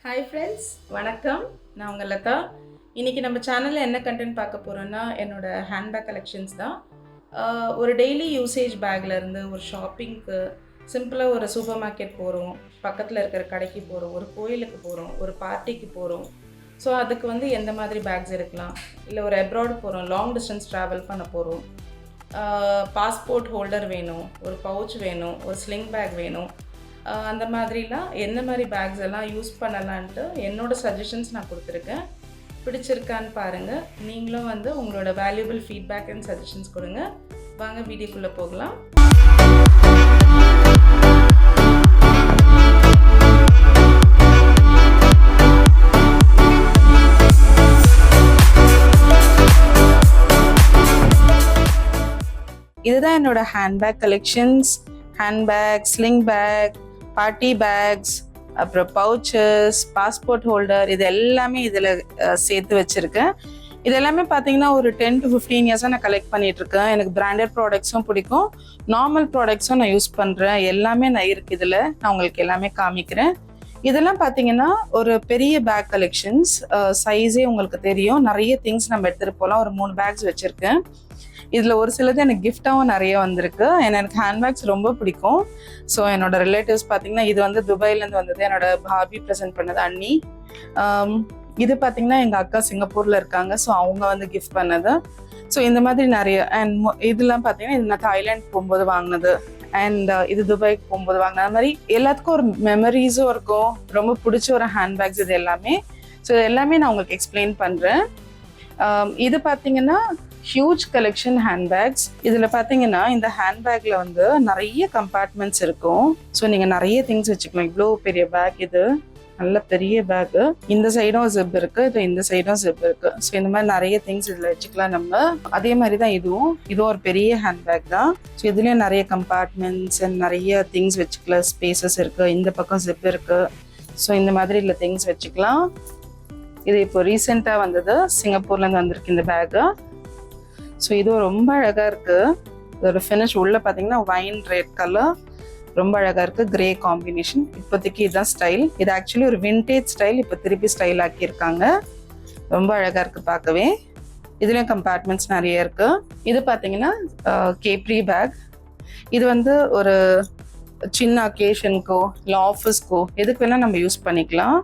Hi friends, வணக்கம். நான் உங்கள் லதா. இன்றைக்கி நம்ம சேனலில் என்ன கண்டென்ட் பார்க்க போகிறோன்னா என்னோடய ஹேண்ட்பேக் கலெக்ஷன்ஸ் தான். ஒரு டெய்லி யூசேஜ் பேக்லேருந்து ஒரு ஷாப்பிங்க்கு, சிம்பிளாக ஒரு சூப்பர் மார்க்கெட் போகிறோம், பக்கத்தில் இருக்கிற கடைக்கு போகிறோம், ஒரு கோயிலுக்கு போகிறோம், ஒரு பார்ட்டிக்கு போகிறோம். ஸோ அதுக்கு வந்து எந்த மாதிரி பேக்ஸ் எடுக்கலாம், இல்லை ஒரு அப்ராட் போகிறோம், லாங் டிஸ்டன்ஸ் ட்ராவல் பண்ண போகிறோம், பாஸ்போர்ட் ஹோல்டர் வேணும், ஒரு பவுச் வேணும், ஒரு ஸ்லிங் பேக் வேணும், அந்த மாதிரிலாம் எந்த மாதிரி பேக்ஸ் எல்லாம் யூஸ் பண்ணலான்ட்டு என்னோடய சஜஷன்ஸ் நான் கொடுத்துருக்கேன். பிடிச்சிருக்கான்னு பாருங்கள். நீங்களும் வந்து உங்களோட வேல்யூபிள் ஃபீட்பேக் அண்ட் சஜஷன்ஸ் கொடுங்க. வாங்க வீடியோக்குள்ளே போகலாம். இதுதான் என்னோட handbag collections. Handbag, sling bag, party bags, அப்புறம் பவுச்சஸ், பாஸ்போர்ட் ஹோல்டர், இது எல்லாமே இதில் சேர்த்து வச்சுருக்கேன். இது எல்லாமே பார்த்தீங்கன்னா ஒரு 10 to 15 இயர்ஸாக நான் கலெக்ட் பண்ணிகிட்ருக்கேன். எனக்கு பிராண்டட் ப்ராடக்ட்ஸும் பிடிக்கும், நார்மல் ப்ராடக்ட்ஸும் நான் யூஸ் பண்ணுறேன். எல்லாமே நான் இருக்குது இதில். நான் உங்களுக்கு எல்லாமே காமிக்கிறேன். இதெல்லாம் பார்த்தீங்கன்னா ஒரு பெரிய பேக் கலெக்ஷன்ஸ். சைஸே உங்களுக்கு தெரியும். நிறைய திங்ஸ் நம்ம எடுத்துகிட்டு போகலாம். ஒரு 3 பேக்ஸ் வச்சுருக்கேன். இதில் ஒரு சிலது எனக்கு கிஃப்டாகவும் நிறைய வந்திருக்கு. எனக்கு ஹேண்ட்பேக்ஸ் ரொம்ப பிடிக்கும். ஸோ என்னோட ரிலேட்டிவ்ஸ் பார்த்தீங்கன்னா இது வந்து துபாயிலேருந்து வந்தது. என்னோட பாபி ப்ரெசென்ட் பண்ணது அண்ணி. இது பார்த்தீங்கன்னா எங்கள் அக்கா சிங்கப்பூரில் இருக்காங்க. ஸோ அவங்க வந்து கிஃப்ட் பண்ணது. ஸோ இந்த மாதிரி நிறைய. அண்ட் இதெல்லாம் பார்த்தீங்கன்னா இது நான் தாய்லாந்து போகும்போது வாங்கினது. அண்ட் இது துபாய்க்கு போகும்போது வாங்கினது. அது மாதிரி எல்லாத்துக்கும் ஒரு மெமரிஸும் இருக்கும். ரொம்ப பிடிச்ச ஒரு ஹேண்ட்பேக்ஸ் இது எல்லாமே. ஸோ இது எல்லாமே நான் உங்களுக்கு எக்ஸ்பிளைன் பண்ணுறேன். இது பார்த்தீங்கன்னா ஹியூஜ் கலெக்ஷன் ஹேண்ட்பேக்ஸ். இதில் பார்த்தீங்கன்னா இந்த ஹேண்ட்பேக்கில் வந்து நிறைய கம்பார்ட்மெண்ட்ஸ் இருக்கும். ஸோ நீங்கள் நிறைய திங்ஸ் வச்சுக்கலாம். இவ்வளோ பெரிய பேக், இது நல்ல பெரிய பேக்கு. இந்த சைடும் ஜிப் இருக்குது, இது இந்த சைடும் ஜிப் இருக்குது. ஸோ இந்த மாதிரி நிறைய திங்ஸ் இதில் வச்சுக்கலாம் நம்ம. அதே மாதிரி தான் இதுவும் ஒரு பெரிய ஹேண்ட்பேக் தான். ஸோ இதுலேயும் நிறைய கம்பார்ட்மெண்ட்ஸ் அண்ட் நிறைய திங்ஸ் வச்சுக்கலாம். ஸ்பேசஸ் இருக்குது. இந்த பக்கம் ஜிப் இருக்குது. ஸோ இந்த மாதிரி இல்லை திங்ஸ் வச்சுக்கலாம். இது இப்போ ரீசெண்டாக வந்தது, சிங்கப்பூர்லேருந்து வந்திருக்கு இந்த பேக்கு. ஸோ இதுவும் ரொம்ப அழகாக இருக்குது. இதோட ஃபினிஷ் உள்ளே பார்த்தீங்கன்னா வைன் ரெட் கலர், ரொம்ப அழகாக இருக்குது. Grey combination. இப்போதைக்கு இதுதான் ஸ்டைல். இது ஆக்சுவலி ஒரு விண்டேஜ் ஸ்டைல். இப்போ திருப்பி ஸ்டைல் ஆக்கியிருக்காங்க. ரொம்ப அழகாக இருக்குது பார்க்கவே. இதுலேயும் கம்பார்ட்மெண்ட்ஸ் நிறைய இருக்குது. இது பார்த்தீங்கன்னா கேப்ரி பேக். இது வந்து ஒரு சின்ன அக்கேஷனுக்கோ இல்லை ஆஃபீஸ்க்கோ எதுக்கு வேணால் நம்ம யூஸ் பண்ணிக்கலாம்.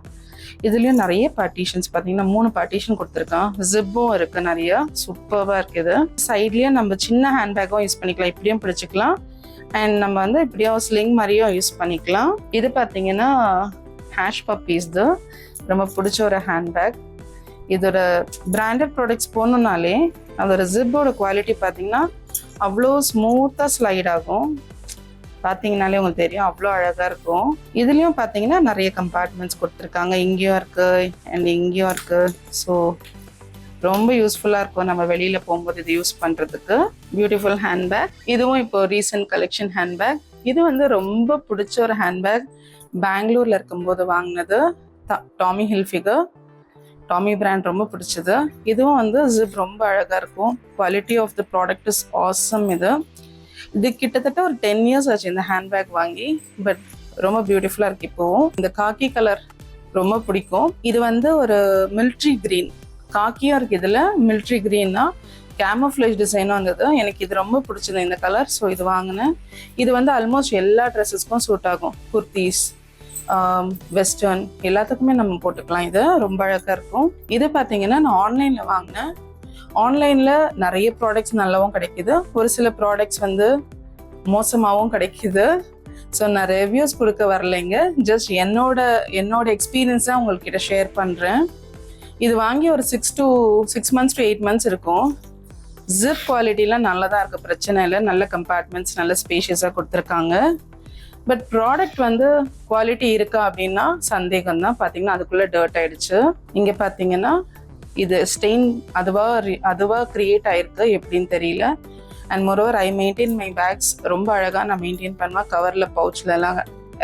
இதுலேயும் நிறைய பார்ட்டிஷன்ஸ் பார்த்தீங்கன்னா 3 பார்ட்டிஷன் கொடுத்துருக்கான். ஜிப்பும் இருக்குது நிறைய. சூப்பராக இருக்குது. சைட்லேயும் நம்ம சின்ன ஹேண்ட்பேக்கும் யூஸ் பண்ணிக்கலாம். இப்படியும் பிடிச்சிக்கலாம். அண்ட் நம்ம வந்து இப்படியும் ஸ்லிங் மாதிரியும் யூஸ் பண்ணிக்கலாம். இது பார்த்தீங்கன்னா ஹேஷ் பப்பீஸ் தான். ரொம்ப பிடிச்ச ஒரு ஹேண்ட்பேக். இதோட பிராண்டட் ப்ராடக்ட்ஸ் போகணுன்னாலே அதோட ஜிப்போட குவாலிட்டி பார்த்தீங்கன்னா அவ்வளோ ஸ்மூத்தாக ஸ்லைட் ஆகும். பார்த்தீங்கனாலே உங்களுக்கு தெரியும், அவ்வளோ அழகாக இருக்கும். இதுலேயும் பார்த்தீங்கன்னா நிறைய கம்பார்ட்மெண்ட்ஸ் கொடுத்துருக்காங்க. இங்கேயும் இருக்குது அண்ட் இங்கேயும் இருக்குது. ஸோ ரொம்ப யூஸ்ஃபுல்லாக இருக்கும் நம்ம வெளியில் போகும்போது இது யூஸ் பண்ணுறதுக்கு. Beautiful handbag. இதுவும் இப்போ ரீசெண்ட் கலெக்ஷன் ஹேண்ட்பேக். இது வந்து ரொம்ப பிடிச்ச ஒரு ஹேண்ட்பேக். பெங்களூரில் இருக்கும்போது வாங்கினது. டாமி ஹில்ஃபிகர், டாமி பிராண்ட் ரொம்ப பிடிச்சது. இதுவும் வந்து ஜிப் ரொம்ப அழகாக இருக்கும். Quality of the product is awesome. இது கிட்டத்தட்ட ஒரு 10 இயர்ஸ் ஆச்சு இந்த ஹேண்ட்பேக் வாங்கி. பட் ரொம்ப பியூட்டிஃபுல்லாக இருக்குது. இப்போவும் இந்த காக்கி கலர் ரொம்ப பிடிக்கும். இது வந்து ஒரு மிலிட்ரி க்ரீன், காக்கியும் இருக்குது இதில். மிலிட்ரி க்ரீன்னா கேமோஃப்ளேஜ் டிசைனும் வந்தது. எனக்கு இது ரொம்ப பிடிச்சது இந்த கலர். ஸோ இது வாங்கினேன். இது வந்து ஆல்மோஸ்ட் எல்லா ட்ரெஸ்ஸஸ்க்கும் சூட் ஆகும். குர்த்திஸ், வெஸ்டர்ன் எல்லாத்துக்குமே நம்ம போட்டுக்கலாம். இது ரொம்ப அழகாக இருக்கும். இது பார்த்தீங்கன்னா நான் ஆன்லைனில் வாங்கினேன். ஆன்லைனில் நிறைய ப்ராடக்ட்ஸ் நல்லாவும் கிடைக்கிது, ஒரு சில ப்ராடக்ட்ஸ் வந்து மோசமாகவும் கிடைக்கிது. ஸோ நான் ரிவ்யூஸ் கொடுக்க வரலைங்க. ஜஸ்ட் என்னோட எக்ஸ்பீரியன்ஸ் தான் உங்கள்கிட்ட ஷேர் பண்ணுறேன். இது வாங்கி ஒரு 6 months to 8 months இருக்கும். ஜிப் குவாலிட்டிலாம் நல்லா தான் இருக்குது, பிரச்சனை இல்லை. நல்ல கம்பார்ட்மெண்ட்ஸ், நல்ல ஸ்பேஷியஸாக கொடுத்துருக்காங்க. பட் ப்ராடக்ட் வந்து குவாலிட்டி இருக்கா அப்படின்னா சந்தேகம் தான். பார்த்தீங்கன்னா அதுக்குள்ளே டர்ட் ஆகிடுச்சு. இங்கே பார்த்தீங்கன்னா இது ஸ்டெயின் அதுவாக க்ரியேட் ஆகிருக்கு, எப்படின்னு தெரியல. And moreover I maintain my bags. ரொம்ப அழகாக நான் மெயின்டைன் பண்ணுவேன். கவரில் பவுச்லலாம்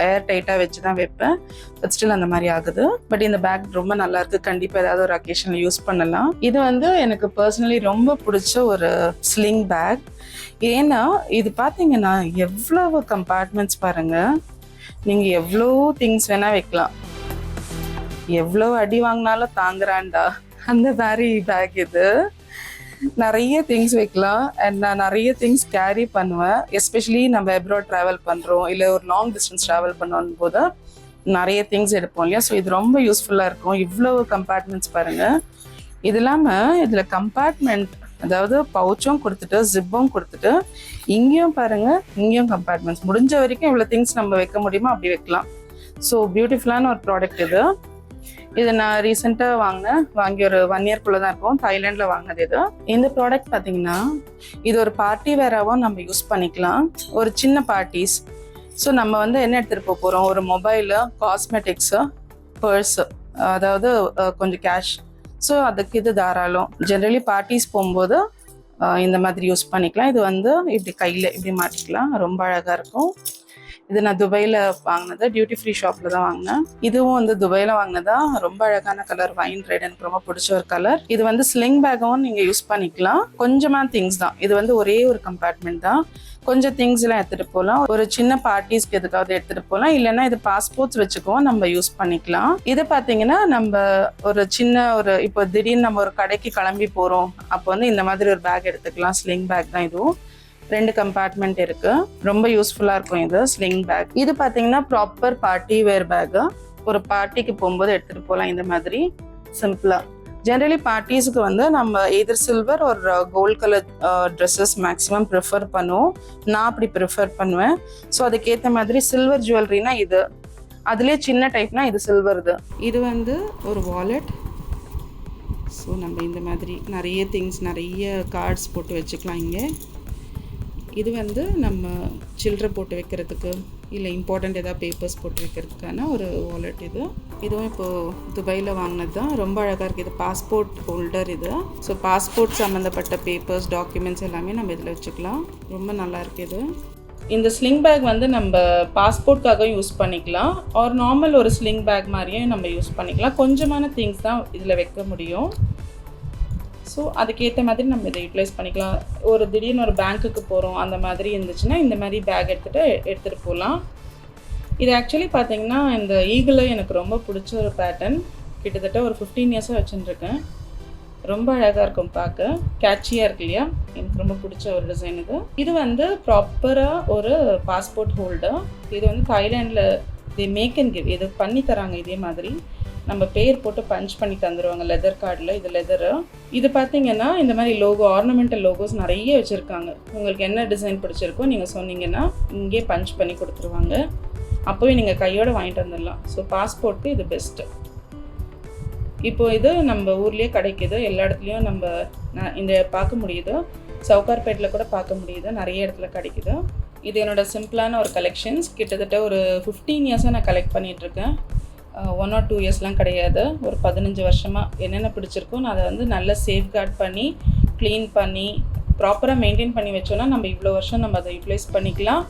ஏர் டைட்டாக வச்சு தான் வைப்பேன். பட் ஸ்டில் அந்த மாதிரி ஆகுது. பட் இந்த பேக் ரொம்ப நல்லா இருக்குது. கண்டிப்பாக ஏதாவது ஒரு அக்கேஷனில் யூஸ் பண்ணலாம். இது வந்து எனக்கு பர்சனலி ரொம்ப பிடிச்ச ஒரு ஸ்லிங் பேக். ஏன்னா இது பார்த்தீங்கன்னா எவ்வளவு கம்பார்ட்மெண்ட்ஸ் பாருங்கள். நீங்கள் எவ்வளோ திங்ஸ் வேணால் வைக்கலாம். எவ்வளோ அடி வாங்கினாலும் தாங்குறான்டா அந்த மாதிரி பேக் இது. நிறைய திங்ஸ் வைக்கலாம் அண்ட் நான் நிறைய திங்ஸ் கேரி பண்ணுவேன். எஸ்பெஷலி நம்ம அப்ராட் ட்ராவல் பண்ணுறோம் இல்லை ஒரு லாங் டிஸ்டன்ஸ் ட்ராவல் பண்ணும் போது நிறைய திங்ஸ் எடுப்போம் இல்லையா. ஸோ இது ரொம்ப யூஸ்ஃபுல்லாக இருக்கும். இவ்வளோ கம்பார்ட்மெண்ட்ஸ் பாருங்கள். இது இல்லாமல் இதில் கம்பார்ட்மெண்ட், அதாவது பவுச்சும் கொடுத்துட்டு ஜிப்பும் கொடுத்துட்டு இங்கேயும் பாருங்கள், இங்கேயும் கம்பார்ட்மெண்ட்ஸ். முடிஞ்ச வரைக்கும் இவ்வளோ திங்ஸ் நம்ம வைக்க முடியுமோ அப்படி வைக்கலாம். ஸோ பியூட்டிஃபுல்லான ஒரு ப்ராடக்ட் இது. இது நான் ரீசெண்டாக வாங்கி ஒரு 1 இயர்க்குள்ளே தான் இருக்கும். தாய்லாண்டில் வாங்கினது இது. இந்த ப்ராடக்ட் பார்த்தீங்கன்னா இது ஒரு பார்ட்டி வேராகவும் நம்ம யூஸ் பண்ணிக்கலாம். ஒரு சின்ன பார்ட்டிஸ். ஸோ நம்ம வந்து என்ன எடுத்துகிட்டு போக போகிறோம், ஒரு மொபைலு, காஸ்மெட்டிக்ஸு, பர்ஸு, அதாவது கொஞ்சம் கேஷ். ஸோ அதுக்கு இது தாராளம். ஜென்ரலி பார்ட்டிஸ் போகும்போது இந்த மாதிரி யூஸ் பண்ணிக்கலாம். இது வந்து இப்படி கையில் இப்படி மாட்டிக்கலாம். ரொம்ப அழகாக இருக்கும். இது நான் துபாயில் வாங்கினது, டியூட்டி ஃப்ரீ ஷாப்பில் தான் வாங்கினேன். இதுவும் வந்து துபாயில் வாங்கினதா. ரொம்ப அழகான கலர், வைன் ரெட், எனக்கு ரொம்ப பிடிச்ச ஒரு கலர். இது வந்து ஸ்லிங் பேக்கும் நீங்கள் யூஸ் பண்ணிக்கலாம். கொஞ்சமாக திங்ஸ் தான். இது வந்து ஒரே ஒரு கம்பார்ட்மெண்ட் தான். கொஞ்சம் திங்ஸ் எல்லாம் எடுத்துகிட்டு போகலாம். ஒரு சின்ன பார்ட்டிஸ்க்கு எதுக்காவது எடுத்துகிட்டு போகலாம். இல்லைன்னா இது பாஸ்போர்ட்ஸ் வச்சுக்கவும் நம்ம யூஸ் பண்ணிக்கலாம். இதை பார்த்தீங்கன்னா நம்ம ஒரு சின்ன இப்போ திடீர்னு நம்ம ஒரு கடைக்கு கிளம்பி போகிறோம், அப்போ வந்து இந்த மாதிரி ஒரு பேக் எடுத்துக்கலாம். ஸ்லிங் பேக் தான் இதுவும். 2 கம்பார்ட்மெண்ட் இருக்கு. ரொம்ப யூஸ்ஃபுல்லாக இருக்கும் இது ஸ்லிங் பேக். இது பார்த்தீங்கன்னா ப்ராப்பர் பார்ட்டி வேர் பேக்கு. ஒரு பார்ட்டிக்கு போகும்போது எடுத்துகிட்டு போகலாம் இந்த மாதிரி சிம்பிளாக. ஜென்ரலி பார்ட்டிஸுக்கு வந்து நம்ம எதர் சில்வர் ஒரு gold colour dresses maximum prefer பண்ணுவோம். நான் அப்படி ப்ரிஃபர் பண்ணுவேன். ஸோ அதுக்கேற்ற மாதிரி சில்வர் ஜுவல்லரினா இது, அதுலேயே சின்ன டைப்னா இது சில்வர். இது வந்து ஒரு வாலெட். ஸோ நம்ம இந்த மாதிரி நிறைய திங்ஸ், நிறைய கார்ட்ஸ் போட்டு வச்சுக்கலாம் இங்கே. இது வந்து நம்ம சில்லறை போட்டு வைக்கிறதுக்கு இல்லை இம்பார்ட்டண்ட் ஏதாவது பேப்பர்ஸ் போட்டு வைக்கிறதுக்கான ஒரு வாலெட் இது. இதுவும் இப்போது துபாயில் வாங்கினது தான். ரொம்ப அழகாக இருக்குது. இது பாஸ்போர்ட் ஹோல்டர் இது. ஸோ பாஸ்போர்ட் சம்மந்தப்பட்ட பேப்பர்ஸ், டாக்குமெண்ட்ஸ் எல்லாமே நம்ம இதில் வச்சுக்கலாம். ரொம்ப நல்லா இருக்குது இது. இந்த ஸ்லிங் பேக் வந்து நம்ம பாஸ்போர்ட்காக யூஸ் பண்ணிக்கலாம். ஒரு நார்மல் ஒரு ஸ்லிங் பேக் மாதிரியும் நம்ம யூஸ் பண்ணிக்கலாம். கொஞ்சமான திங்ஸ் தான் இதில் வைக்க முடியும். ஸோ அதுக்கேற்ற மாதிரி நம்ம இதை யூட்டிலைஸ் பண்ணிக்கலாம். ஒரு திடீர்னு ஒரு பேங்க்குக்கு போகிறோம் அந்த மாதிரி இருந்துச்சுன்னா இந்த மாதிரி பேக் எடுத்துகிட்டு போகலாம். இது ஆக்சுவலி பார்த்தீங்கன்னா இந்த ஈகிள் எனக்கு ரொம்ப பிடிச்ச ஒரு பேட்டர்ன். கிட்டத்தட்ட ஒரு 15 இயர்ஸாக வச்சுட்டுருக்கேன். ரொம்ப அழகாக இருக்கும், பார்க்க கேட்சியாக இருக்கு இல்லையா. எனக்கு ரொம்ப பிடிச்ச ஒரு டிசைன் இது. இது வந்து ப்ராப்பராக ஒரு பாஸ்போர்ட் ஹோல்டர். இது வந்து தாய்லாண்டில் இது மேக் அண்ட் கிவ், இது பண்ணி தராங்க. இதே மாதிரி நம்ம பேர் போட்டு பஞ்ச் பண்ணி தந்துடுவாங்க லெதர் கார்டில். இது லெதரு. இது பார்த்தீங்கன்னா இந்த மாதிரி லோகோ, ஆர்னமெண்டல் லோகோஸ் நிறைய வச்சுருக்காங்க. உங்களுக்கு என்ன டிசைன் பிடிச்சிருக்கோ நீங்கள் சொன்னீங்கன்னா இங்கே பஞ்ச் பண்ணி கொடுத்துருவாங்க. அப்போவே நீங்கள் கையோடு வாங்கிட்டு வந்துடலாம். ஸோ பாஸ்போர்ட்டுக்கு இது பெஸ்ட்டு. இப்போது இது நம்ம ஊர்லேயே கிடைக்கிது. எல்லா இடத்துலையும் இந்த பார்க்க முடியுது. சவுகார்பேட்டில் கூட பார்க்க முடியுது. நிறைய இடத்துல கிடைக்குது. இது என்னோடய சிம்பிளான ஒரு கலெக்ஷன்ஸ். கிட்டத்தட்ட ஒரு 15 இயர்ஸாக நான் கலெக்ட் பண்ணிகிட்ருக்கேன். 1 or 2 இயர்ஸ்லாம் கிடையாது. ஒரு 15 வருஷமாக என்னென்ன பிடிச்சிருக்கோ நான் அதை வந்து நல்லா சேஃப்கார்ட் பண்ணி, க்ளீன் பண்ணி, ப்ராப்பராக மெயின்டைன் பண்ணி வச்சோன்னா நம்ம இவ்வளோ வருஷம் நம்ம அதை யூட்டிலைஸ் பண்ணிக்கலாம்.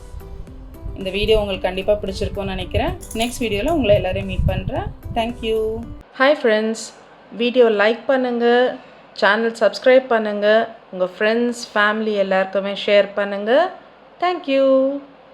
இந்த வீடியோ உங்களுக்கு கண்டிப்பாக பிடிச்சிருக்கும்னு நினைக்கிறேன். நெக்ஸ்ட் வீடியோவில் உங்களை எல்லோரையும் மீட் பண்ணுறேன். Thank you. Hi friends, video like பண்ணுங்கள், சேனல் சப்ஸ்கிரைப் பண்ணுங்கள், உங்கள் ஃப்ரெண்ட்ஸ் ஃபேமிலி எல்லாருக்குமே ஷேர் பண்ணுங்கள். தேங்க்யூ.